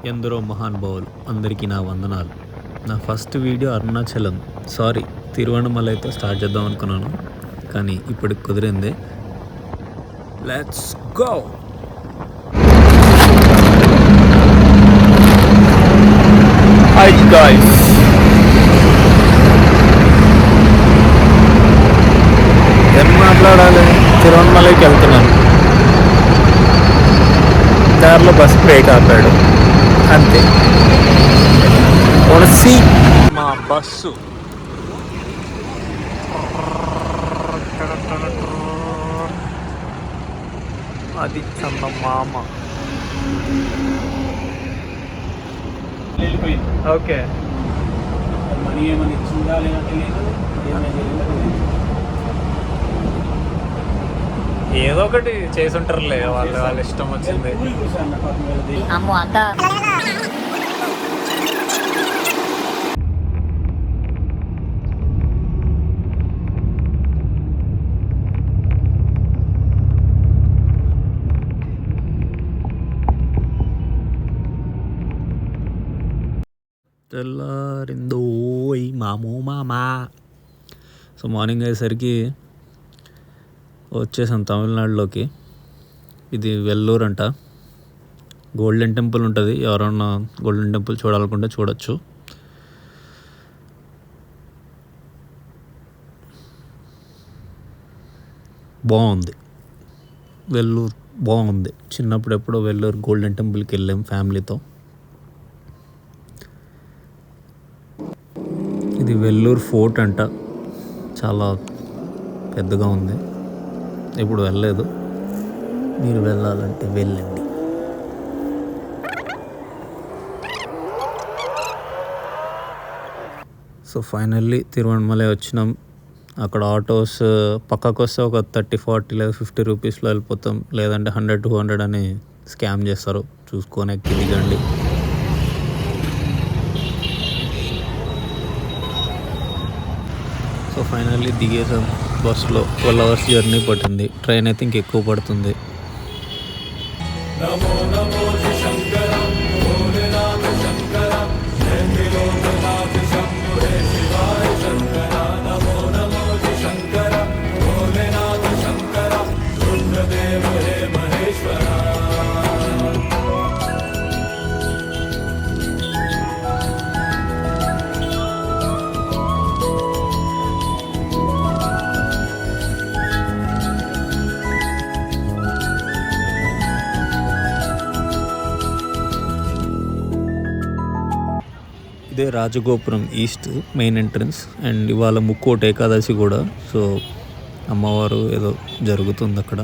ఎందరో మహానుభావులు అందరికీ నా వందనాలు. నా ఫస్ట్ వీడియో అరుణాచలం తిరువణమలైతో స్టార్ట్ చేద్దాం అనుకున్నాను, కానీ ఇప్పటికి కుదిరింది. Let's go. హాయ్ గాయ్స్, ఏం మాట్లాడాలి? తిరువణమలైకి వెళ్తున్నాను. దారిలో బస్ బ్రేక్ ఆపాడు, అంతే. ఒడిసి మా బస్సు అది చందమామ. ఓకే, మనీ ఏమైనా ఇచ్చిందా లేదా తెలియదు, ఏదో ఒకటి చేసుంటారులే, వాళ్ళ ఇష్టం వచ్చింది. అమ్మో అంతా తెల్లారిందో మామా. సో మార్నింగ్ అయ్యేసరికి వచ్చేసాం తమిళనాడులోకి. ఇది వెల్లూరు అంట. గోల్డెన్ టెంపుల్ ఉంటుంది, ఎవరన్నా గోల్డెన్ టెంపుల్ చూడాలనుకుంటే చూడొచ్చు. బాగుంది వెల్లూరు, బాగుంది. చిన్నప్పుడు ఎప్పుడో వెల్లూరు గోల్డెన్ టెంపుల్కి వెళ్ళాం ఫ్యామిలీతో. ఇది వెల్లూరు ఫోర్ట్ అంట, చాలా పెద్దగా ఉంది. ఇప్పుడు వెళ్ళలేదు, మీరు వెళ్ళాలంటే వెళ్ళండి. సో ఫైనల్లీ తిరువణమలై వచ్చినాం. అక్కడ ఆటోస్ పక్కకు వస్తే ఒక 30-40 లేదా 50 రూపీస్లో వెళ్ళిపోతాం, లేదంటే 100-200 అని స్కామ్ చేస్తారు. చూసుకొని ఎక్కి దిగండి. సో ఫైనల్లీ దిగేసాం బస్సులో. 12 hours జర్నీ పట్టింది. ట్రైన్ అయితే ఇంకెక్కువ పడుతుంది. ఇదే రాజగోపురం ఈస్ట్ మెయిన్ ఎంట్రన్స్. అండ్ ఇవాళ ముక్కోటి ఏకాదశి కూడా. సో అమ్మవారు ఏదో జరుగుతుంది అక్కడ.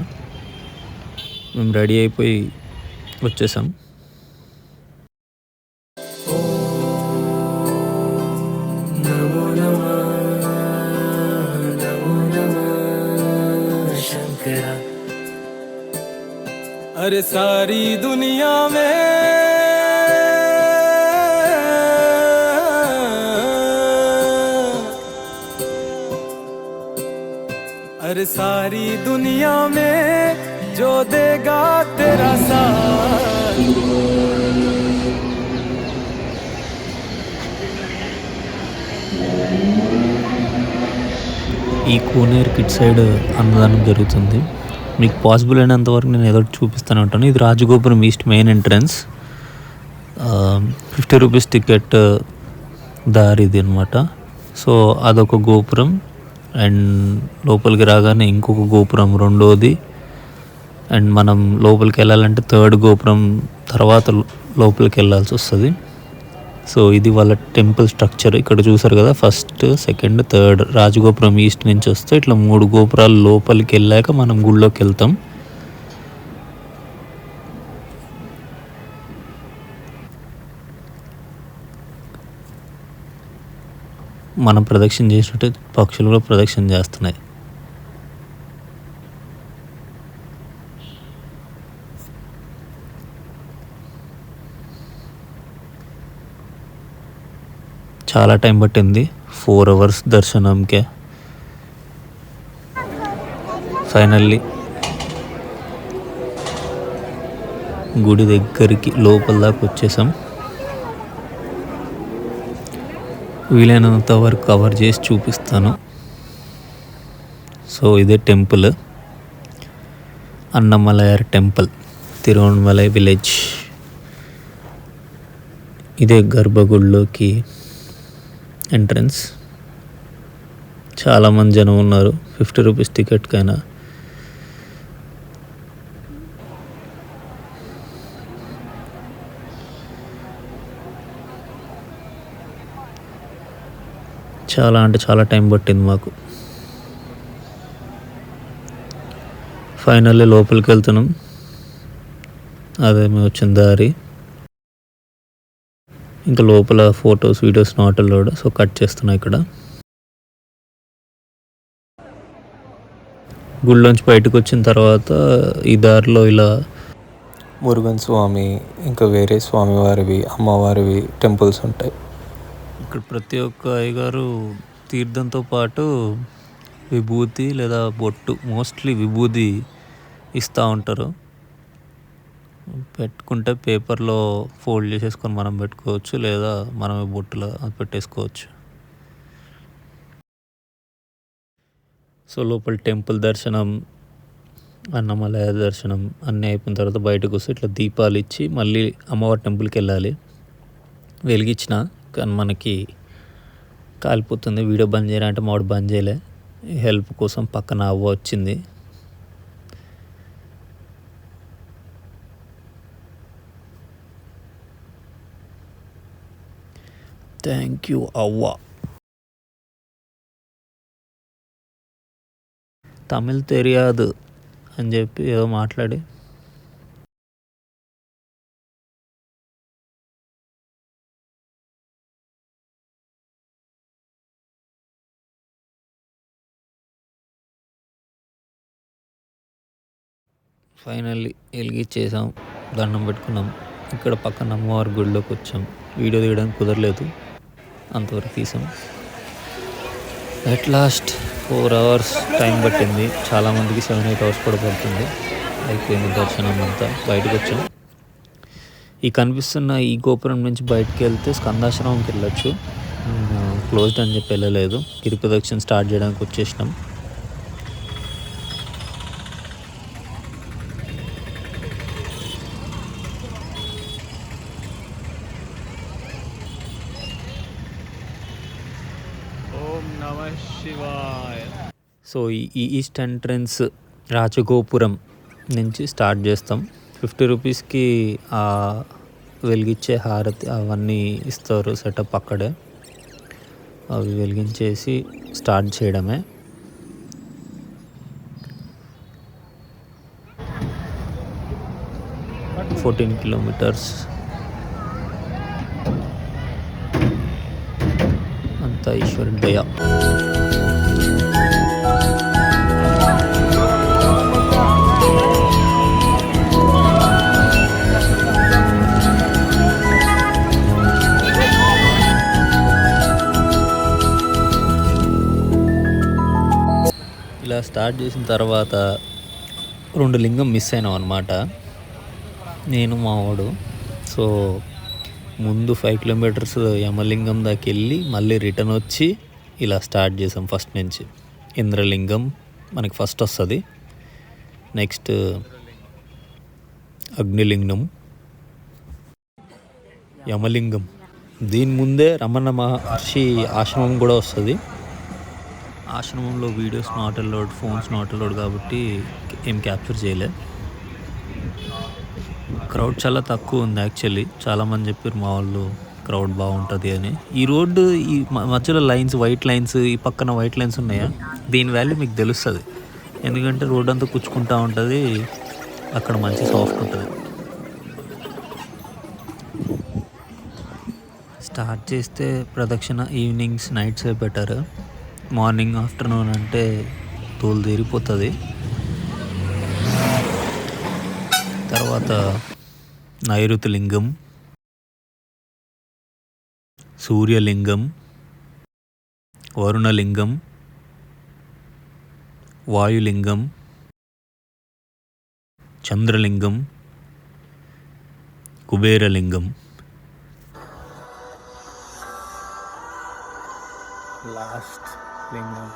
మేము రెడీ అయిపోయి వచ్చేసాం. अरे सारी दुनिया में अरे सारी दुनिया में जो देगा तेरा साथ. ఈ కోనేరు కిట్ సైడ్ అన్నదానం జరుగుతుంది. మీకు పాసిబుల్ అయినంత వరకు నేను ఏదో చూపిస్తూనే ఉంటాను. ఇది Rajagopuram east main entrance. 50 rupees ticket దారిది అనమాట. సో అదొక గోపురం. అండ్ లోపలికి రాగానే ఇంకొక గోపురం, రెండోది. అండ్ మనం లోపలికి వెళ్ళాలంటే 3rd గోపురం తర్వాత లోపలికి వెళ్ళాల్సి వస్తుంది. సో ఇది వాళ్ళ టెంపుల్ స్ట్రక్చర్. ఇక్కడ చూసారు కదా, 1st, 2nd, 3rd. రాజగోపురం ఈస్ట్ నుంచి వస్తే ఇట్లా 3 గోపురాలు లోపలికి వెళ్ళాక మనం గుళ్ళోకి వెళ్తాం. మనం ప్రదక్షిణ చేసినట్టు పక్షులు కూడా ప్రదక్షిణ చేస్తున్నాయి. చాలా టైం పట్టింది, 4 hours దర్శనంకే. ఫైనల్లీ గుడి దగ్గరికి లోపల దాకా వచ్చేసాం. వీలైనంత వరకు కవర్ చేసి చూపిస్తాను. సో ఇదే టెంపుల్, అన్నమలయార్ టెంపుల్, తిరువణమలై విలేజ్. ఇదే గర్భగుడిలోకి ఎంట్రన్స్. చాలామంది జనం ఉన్నారు. 50 రూపీస్ టికెట్కైనా. చాలా అంటే చాలా టైం పట్టింది మాకు. ఫైనల్లీ లోపలికి వెళ్తున్నాం. అదే మేము వచ్చిన దారి. ఇంకా లోపల photos videos not allowed, so cut చేస్తున్నా ఇక్కడ. గుళ్ళోంచి బయటకు వచ్చిన తర్వాత ఈ దారిలో ఇలా మురుగన్ స్వామి, ఇంకా వేరే స్వామివారివి, అమ్మవారివి టెంపుల్స్ ఉంటాయి. ఇక్కడ ప్రతి ఒక్క అయ్యగారు తీర్థంతో పాటు విభూతి లేదా బొట్టు, మోస్ట్లీ విభూతి ఇస్తూ ఉంటారు. పెట్టుకుంటే పేపర్లో ఫోల్డ్ చేసేసుకొని మనం పెట్టుకోవచ్చు, లేదా మనమే బొట్టులో పెట్టేసుకోవచ్చు. సో లోపల టెంపుల్ దర్శనం, అన్నమలయ దర్శనం అన్నీ అయిపోయిన తర్వాత బయటకు వస్తే ఇట్లా దీపాలు ఇచ్చి మళ్ళీ అమ్మవారి టెంపుల్కి వెళ్ళాలి. వెలిగించిన కానీ మనకి కాలిపోతుంది. వీడియో బంద్ చేయాలంటే మావాడు బంద్ చేయలే. హెల్ప్ కోసం పక్కన అవ్వ వచ్చింది. థ్యాంక్ యూ అవ్వ. తమిళ్ తెలియదు అని చెప్పి ఏదో మాట్లాడి ఫైనల్లీ వెలిగించేసాం, దండం పెట్టుకున్నాం. ఇక్కడ పక్కన అమ్మవారి గుడిలోకి వచ్చాం. వీడియో తీయడానికి కుదరలేదు, అంతవరకు తీసాం. అట్ లాస్ట్ 4 hours టైం పట్టింది. చాలామందికి 7-8 hours కూడా పడుతుంది. అయిపోయింది దర్శనం అంతా. బయటకు వచ్చాం. ఈ కనిపిస్తున్న ఈ గోపురం నుంచి బయటకు వెళ్తే స్కందాశ్రమంకి వెళ్ళొచ్చు. క్లోజ్డ్ అని చెప్పి వెళ్ళలేదు. గిరి ప్రదక్షిణ స్టార్ట్ చేయడానికి వచ్చేసినాం. ఓం నమః శివాయ. సో ఈ ఈస్ట్ ఎంట్రన్స్ రాజగోపురం నుంచి స్టార్ట్ చేస్తాం. 50 రూపీస్కి వెలిగించే హారతి అవన్నీ ఇస్తారు, సెటప్ అక్కడే. అవి వెలిగించేసి స్టార్ట్ చేయడమే. - 14 kilometers. అంతా ఈశ్వరుడి దయ. ఇలా స్టార్ట్ చేసిన తర్వాత 2 లింగం మిస్ అయినాం అనమాట, నేను మావాడు. సో ముందు 5 kilometers యమలింగం దాకా వెళ్ళి మళ్ళీ రిటర్న్ వచ్చి ఇలా స్టార్ట్ చేసాం ఫస్ట్ నుంచి. ఇంద్రలింగం మనకి ఫస్ట్ వస్తుంది. నెక్స్ట్ అగ్నిలింగం, యమలింగం. దీని ముందే రమణ మహర్షి ఆశ్రమం కూడా వస్తుంది. ఆశ్రమంలో videos not allowed, phones not allowed కాబట్టి ఏం క్యాప్చర్ చేయలే. క్రౌడ్ చాలా తక్కువ ఉంది యాక్చువల్లీ. చాలామంది చెప్పారు మా వాళ్ళు క్రౌడ్ బాగుంటుంది అని. ఈ రోడ్డు ఈ మధ్యలో లైన్స్, వైట్ లైన్స్, ఈ పక్కన వైట్ లైన్స్ ఉన్నాయా, దీని వాల్యూ మీకు తెలుస్తుంది. ఎందుకంటే రోడ్ అంతా కుచ్చుకుంటూ ఉంటుంది, అక్కడ మంచి సాఫ్ట్ ఉంటుంది. స్టార్ట్ చేస్తే ప్రదక్షిణ ఈవినింగ్స్, నైట్సే బెటర్. మార్నింగ్, ఆఫ్టర్నూన్ అంటే తోలు తీరిపోతుంది. తర్వాత నైరుతి లింగం, సూర్యలింగం, వరుణలింగం, వాయులింగం, చంద్రలింగం, కుబేరలింగం. లాస్ట్ లింగం.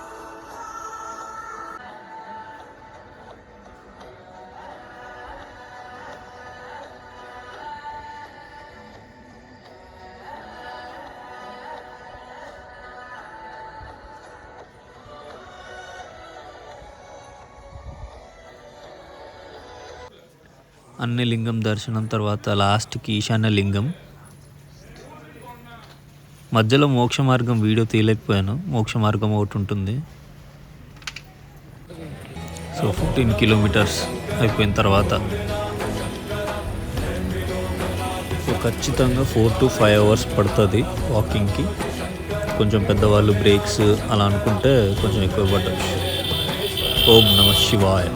అన్ని లింగం దర్శనం తర్వాత లాస్ట్కి ఈశాన్య లింగం. మధ్యలో మోక్ష మార్గం వీడియో తీయలేకపోయాను. మోక్ష మార్గం ఒకటి ఉంటుంది. సో 15 కిలోమీటర్స్ అయిపోయిన తర్వాత సో ఖచ్చితంగా 4 to 5 hours పడుతుంది వాకింగ్కి. కొంచెం పెద్దవాళ్ళు బ్రేక్స్ అలా అనుకుంటే కొంచెం ఎక్కువ పట్టచ్చు. ఓం నమ శివాయ.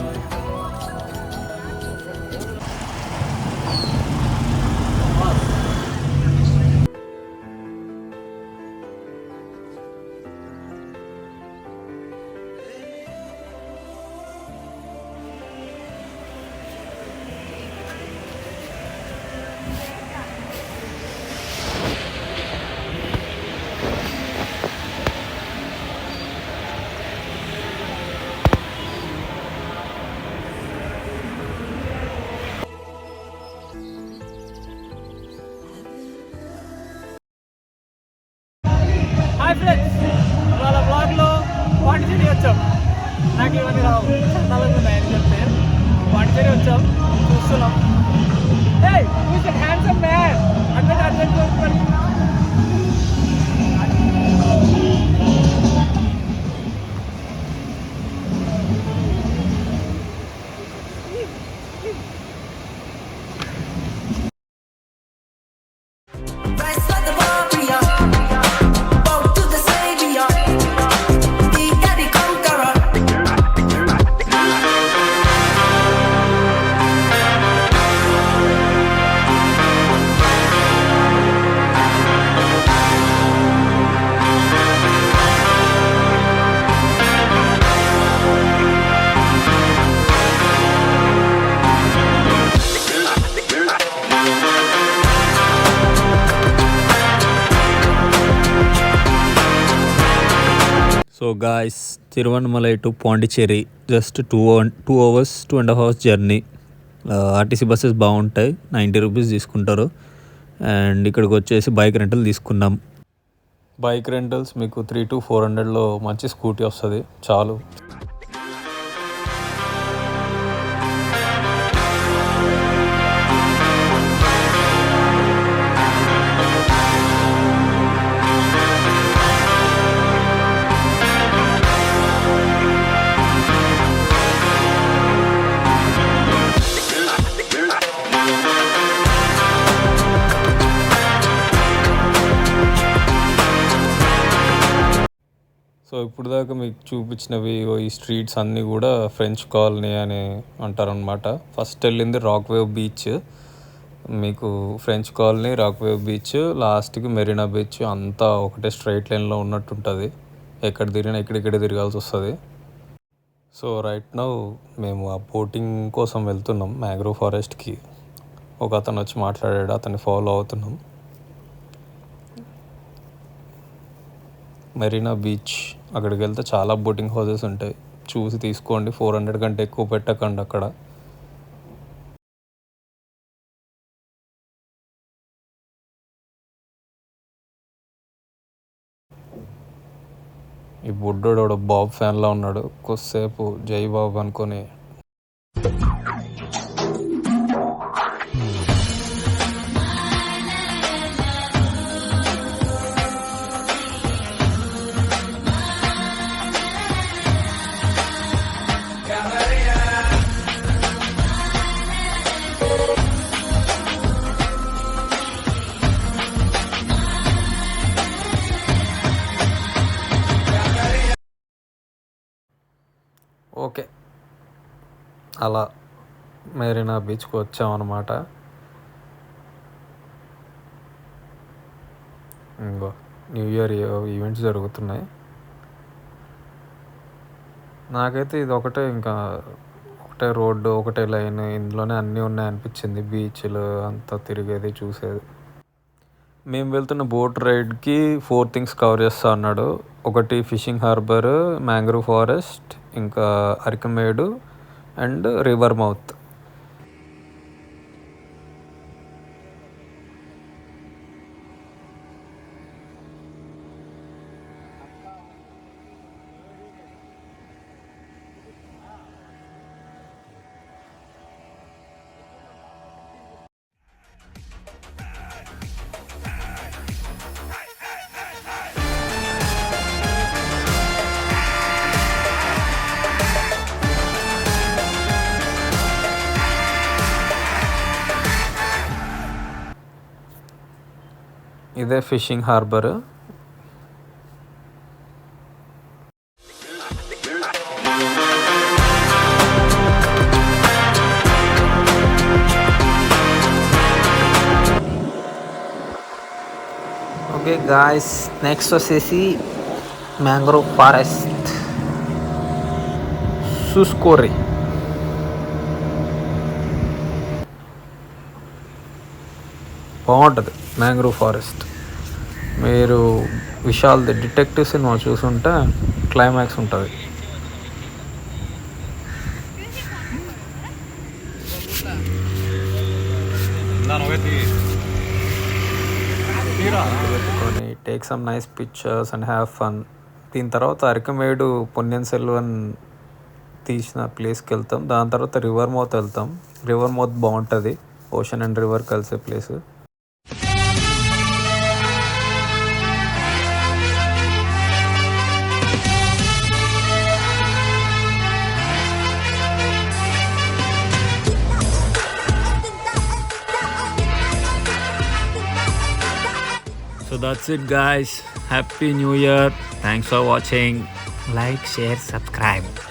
హాయ్ ఫ్రెండ్స్, వాళ్ళ బ్లాగ్లో పాండిచేరి వచ్చాం. నాకు ఇవన్నీ రావు, చందాలకు ఉన్నాయని చెప్తే పాండిచేరి వచ్చాం, చూస్తున్నాం. హ్యాండ్సమ్ మ్యాన్ అంటే urgent Rise like the warrior, bow to the savior, the daddy conqueror. So guys, Tiruvannamalai to Pondicherry just 2 hours 2.5 hours journey. RTC buses బాగుంటాయి, 90 రూపీస్ తీసుకుంటారు. అండ్ ఇక్కడికి వచ్చేసి బైక్ రెంటల్ తీసుకున్నాం. బైక్ రెంటల్స్ మీకు 300 to 400లో మంచి స్కూటీ వస్తుంది చాలు. సో ఇప్పుడు దాకా మీకు చూపించినవి ఈ స్ట్రీట్స్ అన్నీ కూడా ఫ్రెంచ్ కాలనీ అని అంటారనమాట. ఫస్ట్ వెళ్ళింది రాక్ వేవ్ బీచ్. మీకు French colony, rock wave beach, లాస్ట్కి మెరీనా బీచ్ అంతా ఒకటే స్ట్రైట్ లైన్లో ఉన్నట్టు ఉంటుంది. ఎక్కడ తిరిగినా ఇక్కడిక్కడే తిరగాల్సి వస్తుంది. సో రైట్ నౌ మేము ఆ బోటింగ్ కోసం వెళ్తున్నాం మ్యాంగ్రోవ్ ఫారెస్ట్కి. ఒక అతను వచ్చి మాట్లాడాడు, అతన్ని ఫాలో అవుతున్నాం. మెరీనా బీచ్ అక్కడికి వెళ్తే చాలా బోటింగ్ హౌసెస్ ఉంటాయి, చూసి తీసుకోండి. 400 కంటే ఎక్కువ పెట్టకండి అక్కడ. ఈ బుడ్డోడు బాబ్ ఫ్యాన్లా ఉన్నాడు, కొద్దిసేపు జై బాబు అనుకొని ఓకే అలా మెరీనా బీచ్కి వచ్చామన్నమాట. ఇంకో న్యూ ఇయర్ ఈవెంట్స్ జరుగుతున్నాయి. నాకైతే ఇది ఒకటే, ఇంకా ఒకటే రోడ్డు, ఒకటే లైన్, ఇందులోనే అన్నీ ఉన్నాయి అనిపించింది. బీచ్లు అంతా తిరిగేది చూసేది. మేము వెళ్తున్న బోట్ రైడ్కి 4 థింగ్స్ కవర్ చేస్తా అన్నాడు. ఒకటి ఫిషింగ్ హార్బర్, మ్యాంగ్రూవ్ ఫారెస్ట్, ఇంకా అరికమేడు అండ్ రివర్ మౌత్. ఇదే fishing harbour. Okay guys, next వచ్చేసి మ్యాంగ్రోవ్ ఫారెస్ట్ చూసుకోర్రి. బాగుంటుంది మ్యాంగ్రోవ్ ఫారెస్ట్. మీరు విశాల్ ది డిటెక్టివ్ సినిమా చూసుంటే క్లైమాక్స్ ఉంటుంది. పెట్టుకొని take some nice pictures and have fun. దీని తర్వాత అరికమేడు పొన్నియిన్ సెల్వన్ తీసిన ప్లేస్కి వెళ్తాం. దాని తర్వాత రివర్ మౌత్ వెళ్తాం. రివర్ మౌత్ బాగుంటుంది, ఓషన్ అండ్ రివర్ కలిసే place. So that's it guys. Happy New Year. Thanks for watching. Like, share, subscribe.